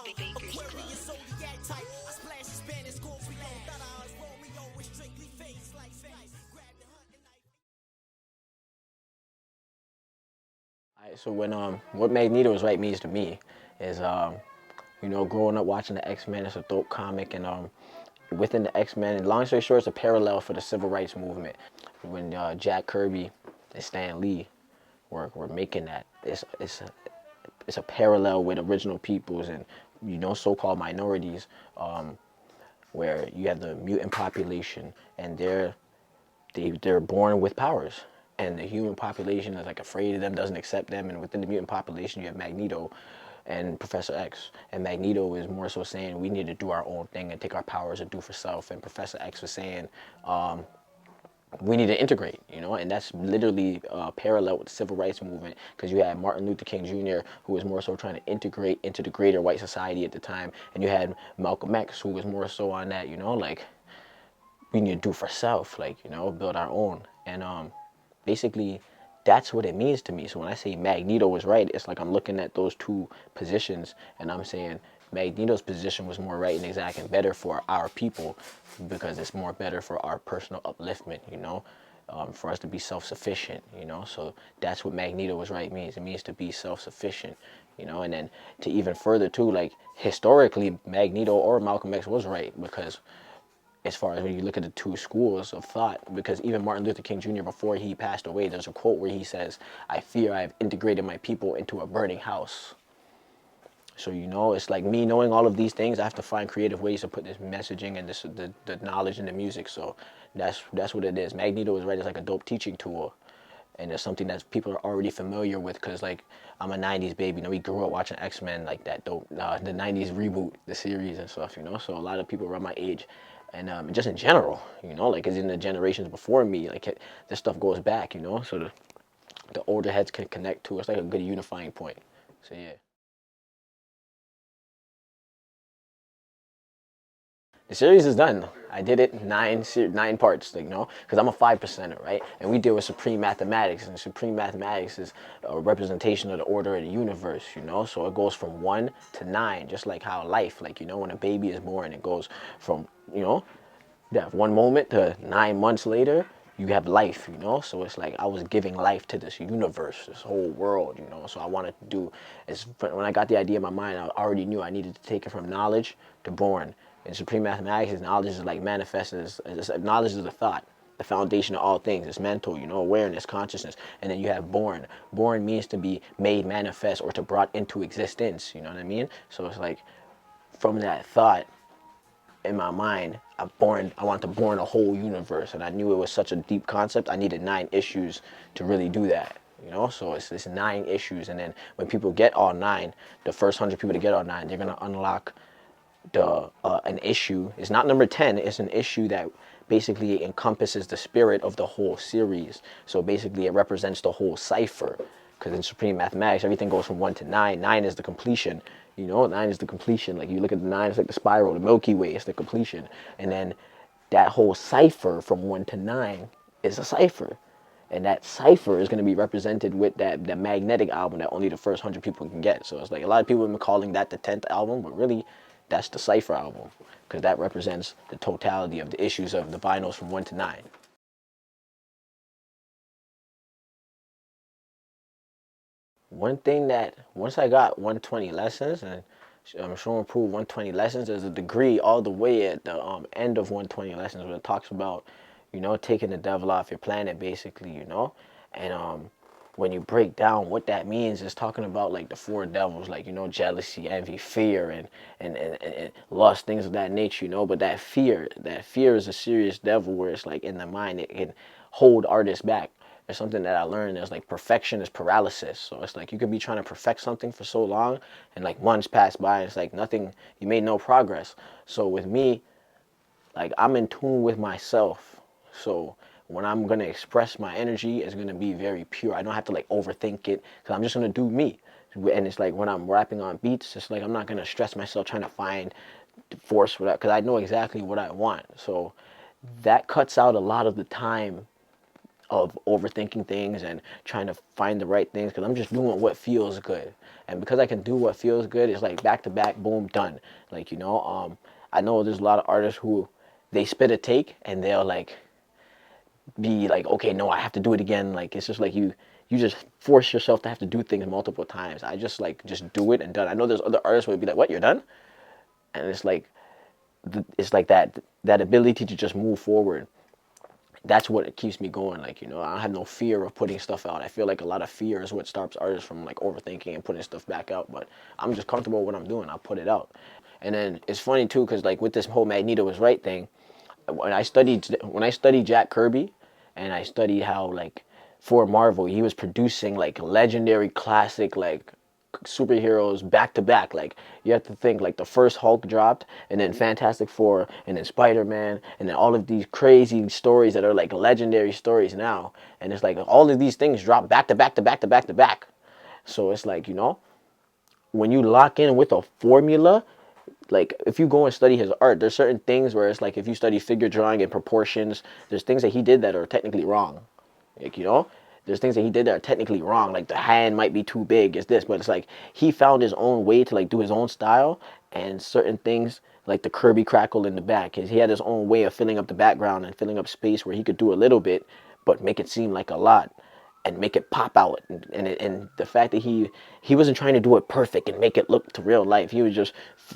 Alright, so what Magneto Was Right means to me is growing up watching the X-Men. It's a dope comic, and within the X-Men, long story short, it's a parallel for the civil rights movement. When Jack Kirby and Stan Lee were making that, it's a parallel with original peoples and so-called minorities, where you have the mutant population, and they're born with powers, and the human population is like afraid of them, doesn't accept them. And within the mutant population, you have Magneto and Professor X, and Magneto is more so saying we need to do our own thing and take our powers and do for self, and Professor X was saying we need to integrate, and that's literally parallel with the civil rights movement, because you had Martin Luther King Jr., who was more so trying to integrate into the greater white society at the time, and you had Malcolm X, who was more so on that, like we need to do for self, like, build our own. And basically that's what it means to me. So when I say Magneto was right, it's like I'm looking at those two positions and I'm saying Magneto's position was more right and exact and better for our people, because it's more better for our personal upliftment, for us to be self-sufficient, so that's what Magneto Was Right means. It means to be self-sufficient, and then to even further too, like historically Magneto or Malcolm X was right, because as far as when you look at the two schools of thought, because even Martin Luther King Jr., before he passed away, there's a quote where he says, "I fear I have integrated my people into a burning house." So, it's like me knowing all of these things, I have to find creative ways to put this messaging and the knowledge in the music. So that's what it is. Magneto Was Right is like a dope teaching tool. And it's something that people are already familiar with, because like I'm a 90s baby. We grew up watching X-Men, like that dope, the 90s reboot, the series and stuff, so a lot of people around my age, and just in general, like as in the generations before me, like this stuff goes back, so the older heads can connect to it. It's like a good unifying point. So yeah. The series is done. I did it nine parts, because I'm a 5%er, right? And we deal with supreme mathematics, and supreme mathematics is a representation of the order of the universe, So it goes from 1 to 9, just like how life, like, when a baby is born, it goes from, that one moment to 9 months later, you have life, So it's like I was giving life to this universe, this whole world, So I wanted to do, when I got the idea in my mind, I already knew I needed to take it from knowledge to born. In supreme mathematics, knowledge is like manifested. Knowledge is a thought, the foundation of all things. It's mental, awareness, consciousness. And then you have born. Born means to be made manifest or to brought into existence. You know what I mean? So it's like from that thought in my mind, I wanted to born a whole universe, and I knew it was such a deep concept. I needed 9 issues to really do that. So it's 9 issues, and then when people get all 9, the first 100 people to get all 9, they're gonna unlock an issue. It's not number 10, it's an issue that basically encompasses the spirit of the whole series. So basically it represents the whole cipher, because in supreme mathematics everything goes from 1 to 9. 9 is the completion, 9 is the completion. Like you look at the 9, it's like the spiral, the Milky Way, it's the completion. And then that whole cipher from 1 to 9 is a cipher, and that cipher is going to be represented with that magnetic album that only the first 100 people can get. So it's like a lot of people have been calling that the 10th album, but really that's the Cypher album, because that represents the totality of the issues of the vinyls from 1 to 9. One thing that, once I got 120 lessons, and I'm showing proof 120 lessons, there's a degree all the way at the end of 120 lessons where it talks about, taking the devil off your planet, basically, and when you break down what that means, it's talking about like the 4 devils, like, jealousy, envy, fear, and lust, things of that nature, but that fear is a serious devil, where it's like in the mind, it can hold artists back. There's something that I learned, there's like perfection is paralysis. So it's like you could be trying to perfect something for so long, and like months pass by, and it's like nothing, you made no progress. So with me, like I'm in tune with myself. So when I'm going to express my energy, it's going to be very pure. I don't have to like overthink it, because I'm just going to do me. And it's like when I'm rapping on beats, it's like I'm not going to stress myself trying to find force for that, because I know exactly what I want. So that cuts out a lot of the time of overthinking things and trying to find the right things, because I'm just doing what feels good. And because I can do what feels good, it's like back to back, boom, done. Like, I know there's a lot of artists who they spit a take and they'll like be like, okay, no, I have to do it again. Like, it's just like you just force yourself to have to do things multiple times. I just like just do it and done. I know there's other artists who would be like, what, you're done? And it's like that ability to just move forward. That's what it keeps me going. Like, I don't have no fear of putting stuff out. I feel like a lot of fear is what stops artists from like overthinking and putting stuff back out. But I'm just comfortable with what I'm doing. I'll put it out. And then it's funny too, because like with this whole Magneto Was Right thing, when I studied Jack Kirby, and I studied how like for Marvel he was producing like legendary classic like superheroes back to back. Like, you have to think like the first Hulk dropped, and then Fantastic Four, and then Spider-Man, and then all of these crazy stories that are like legendary stories now. And it's like all of these things drop back to back to back to back to back. So it's like, when you lock in with a formula, like if you go and study his art, there's certain things where it's like if you study figure drawing and proportions, there's things that he did that are technically wrong. Like, there's things that he did that are technically wrong. Like the hand might be too big, it's this, but it's like he found his own way to like do his own style. And certain things like the Kirby crackle in the back, he had his own way of filling up the background and filling up space where he could do a little bit but make it seem like a lot and make it pop out. And the fact that he wasn't trying to do it perfect and make it look to real life. He was just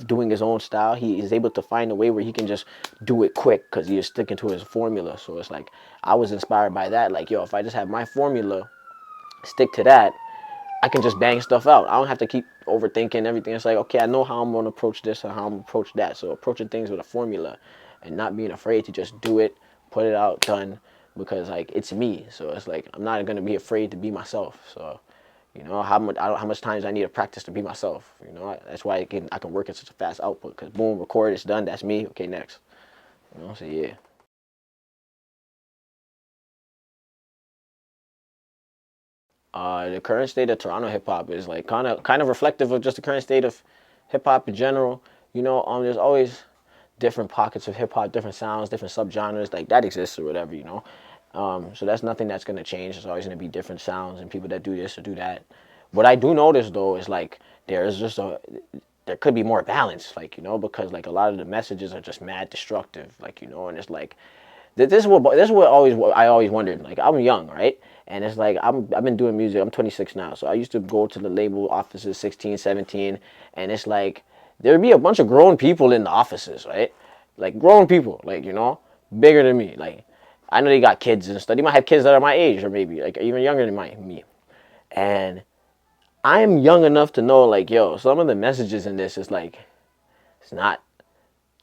doing his own style. He is able to find a way where he can just do it quick because he is sticking to his formula. So it's like I was inspired by that. Like, yo, if I just have my formula, stick to that, I can just bang stuff out. I don't have to keep overthinking everything. It's like, okay, I know how I'm going to approach this and how I'm going to approach that. So approaching things with a formula and not being afraid to just do it, put it out, done, because like it's me. So it's like I'm not going to be afraid to be myself. So, how much times I need to practice to be myself. That's why I can work at such a fast output, because boom, record, it's done, that's me. Okay, next. So yeah. The current state of Toronto hip hop is like kind of reflective of just the current state of hip hop in general. There's always different pockets of hip hop, different sounds, different subgenres like that exists or whatever. So that's nothing that's gonna change. There's always gonna be different sounds and people that do this or do that. What I do notice though is like there could be more balance, like, because like a lot of the messages are just mad destructive, like, and it's like this is what I always wondered. Like, I'm young, right? And it's like I've been doing music. I'm 26 now, so I used to go to the label offices 16, 17, and it's like there'd be a bunch of grown people in the offices, right? Like grown people, like, bigger than me. Like, I know they got kids and stuff. They might have kids that are my age or maybe like even younger than me. And I'm young enough to know, like, yo, some of the messages in this is like, it's not,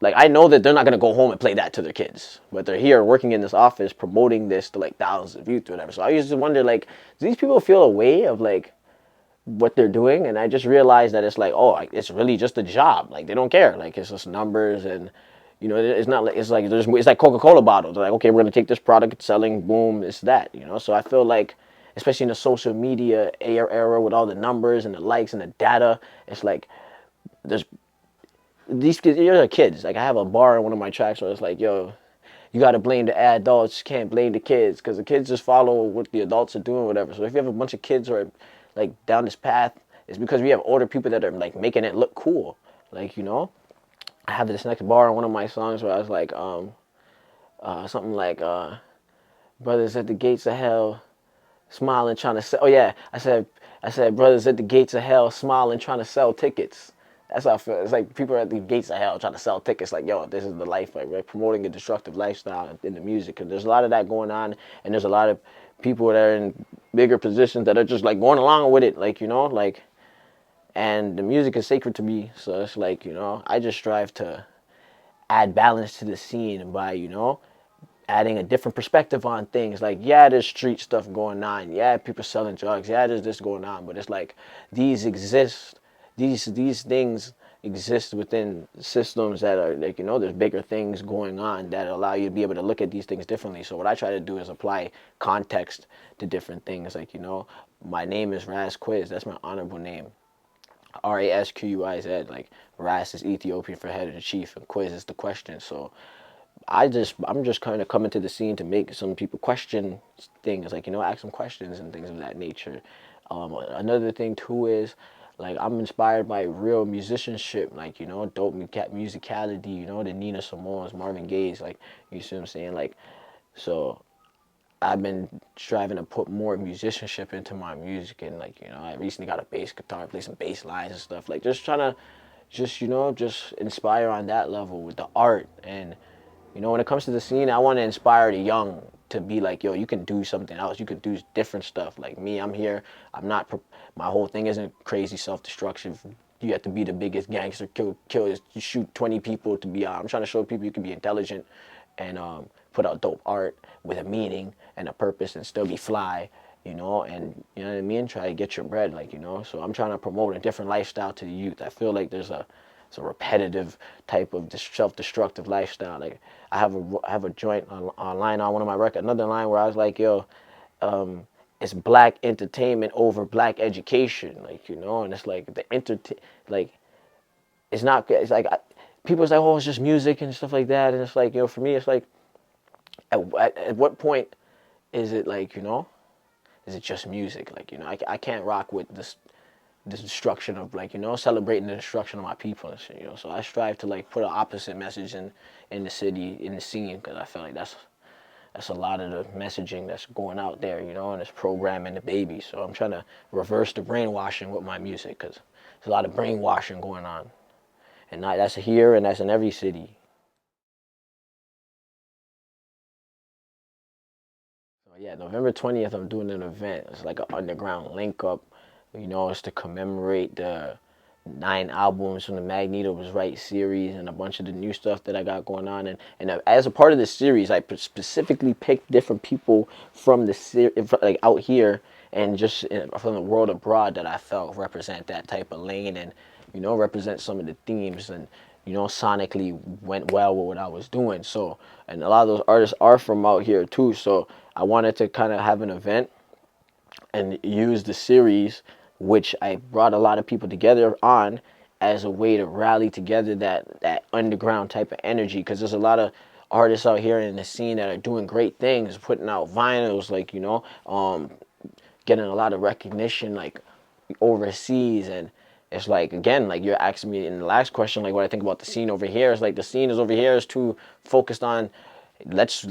like, I know that they're not gonna go home and play that to their kids, but they're here working in this office promoting this to like thousands of youth or whatever. So I used to wonder, like, do these people feel a way of like what they're doing? And I just realized that it's like, oh, like, it's really just a job. Like, they don't care. Like, it's just numbers. And it's not like it's like Coca-Cola bottles. They're like, okay, we're gonna take this product, it's selling, boom, it's that. So I feel like, especially in the social media era with all the numbers and the likes and the data, it's like there's these kids, you're the kids. Like, I have a bar in one of my tracks where it's like, yo, you got to blame the adults, you can't blame the kids, because the kids just follow what the adults are doing, whatever. So if you have a bunch of kids who are like down this path, it's because we have older people that are like making it look cool. Like, I have this next bar in one of my songs where I was like, something like, brothers at the gates of hell, smiling, trying to sell. Oh yeah, I said, brothers at the gates of hell, smiling, trying to sell tickets. That's how I feel. It's like people are at the gates of hell trying to sell tickets. Like, yo, this is the life. Like, we're promoting a destructive lifestyle in the music. And there's a lot of that going on. And there's a lot of people that are in bigger positions that are just like going along with it. Like, like, and the music is sacred to me. So it's like, I just strive to add balance to the scene by, adding a different perspective on things. Like, yeah, there's street stuff going on. Yeah, people selling drugs. Yeah, there's this going on. But it's like these exist. These things exist within systems that are like, there's bigger things going on that allow you to be able to look at these things differently. So what I try to do is apply context to different things. Like, my name is Raz Quiz. That's my honorable name. RASQUIZ. Like, Raz is Ethiopian for head of the chief, and Quiz is the question. So I'm just kind of coming to the scene to make some people question things, like, you know, ask some questions and things of that nature. Another thing too is, like, I'm inspired by real musicianship, like, you know, dope musicality, you know, the Nina Simone's, Marvin Gaye's, like, you see what I'm saying, like, so I've been striving to put more musicianship into my music, and, like, you know, I recently got a bass guitar, play some bass lines and stuff, like, just trying to just, you know, just inspire on that level with the art. And, you know, when it comes to the scene, I want to inspire the young to be like, yo, you can do something else. You can do different stuff. Like me, I'm here. I'm not, my whole thing isn't crazy self-destruction. You have to be the biggest gangster, kill, you shoot 20 people to be out. I'm trying to show people you can be intelligent and put out dope art with a meaning and a purpose and still be fly, you know, and, you know what I mean, try to get your bread, like, you know. So I'm trying to promote a different lifestyle to the youth. I feel like it's a repetitive type of self-destructive lifestyle. Like, I have a joint on line on one of my records, another line where I was like, yo, it's black entertainment over black education, like, you know. And it's like like, it's not, it's like, people say, oh, it's just music and stuff like that, and it's like, you know, for me, it's like, at what point is it, like, you know, is it just music? Like, you know, I can't rock with the destruction of, like, you know, celebrating the destruction of my people and shit, you know. So I strive to, like, put an opposite message in the city, in the scene, because I feel like that's a lot of the messaging that's going out there, you know, and it's programming the baby. So I'm trying to reverse the brainwashing with my music, because there's a lot of brainwashing going on, and that's here and that's in every city. So yeah, November 20th, I'm doing an event. It's like an underground link up. You know, it's to commemorate the 9 albums from the Magneto Was Right series and a bunch of the new stuff that I got going on. And as a part of this series, I specifically picked different people from the like out here and just from the world abroad that I felt represent that type of lane and, you know, represent some of the themes and, you know, sonically went well with what I was doing. So, and a lot of those artists are from out here too. So I wanted to kind of have an event and use the series, which I brought a lot of people together on, as a way to rally together that underground type of energy, because there's a lot of artists out here in the scene that are doing great things, putting out vinyls, like, you know, getting a lot of recognition, like, overseas. And it's like, again, like you're asking me in the last question, like what I think about the scene over here. It's like the scene is over here is too focused on, let's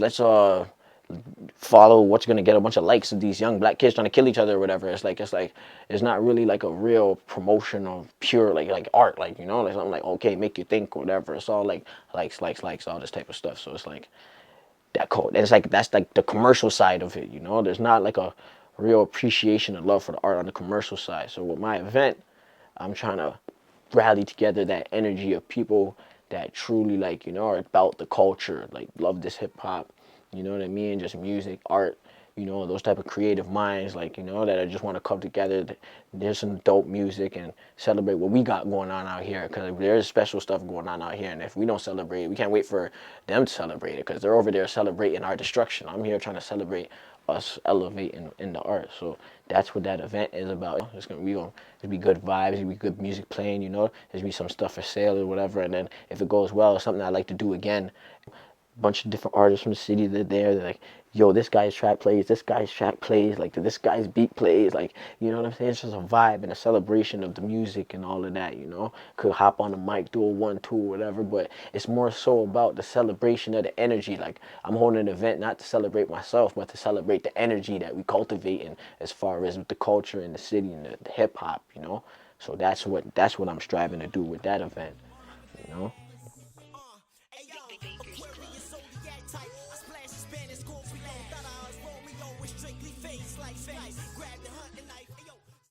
follow what's gonna get a bunch of likes of these young black kids trying to kill each other or whatever. It's not really like a real promotion of pure like art, like, you know, like something like, okay, make you think or whatever. It's all like likes, all this type of stuff. So it's like that code. And it's like that's like the commercial side of it, you know. There's not like a real appreciation and love for the art on the commercial side. So with my event, I'm trying to rally together that energy of people that truly, like, you know, are about the culture, like love this hip hop, you know what I mean? Just music, art, you know, those type of creative minds, like, you know, that I just want to come together. There's some dope music and celebrate what we got going on out here, because there's special stuff going on out here. And if we don't celebrate it, we can't wait for them to celebrate it, because they're over there celebrating our destruction. I'm here trying to celebrate us elevating in the art. So that's what that event is about. It's gonna be good vibes, it'll be good music playing, you know, there's be some stuff for sale or whatever. And then if it goes well, it's something I'd like to do again. Bunch of different artists from the city that are there. They're like, yo, this guy's track plays, like this guy's beat plays, like, you know what I'm saying? It's just a vibe and a celebration of the music and all of that, you know. Could hop on the mic, do a 1-2 or whatever, but it's more so about the celebration of the energy. Like, I'm holding an event not to celebrate myself, but to celebrate the energy that we cultivate, and as far as with the culture in the city and the hip hop, you know. So that's what I'm striving to do with that event, you know. Aquarius, zodiac type. I splash Spanish, Scorpio, thought I was Romeo, with strictly face like spice. Grab the hunting knife.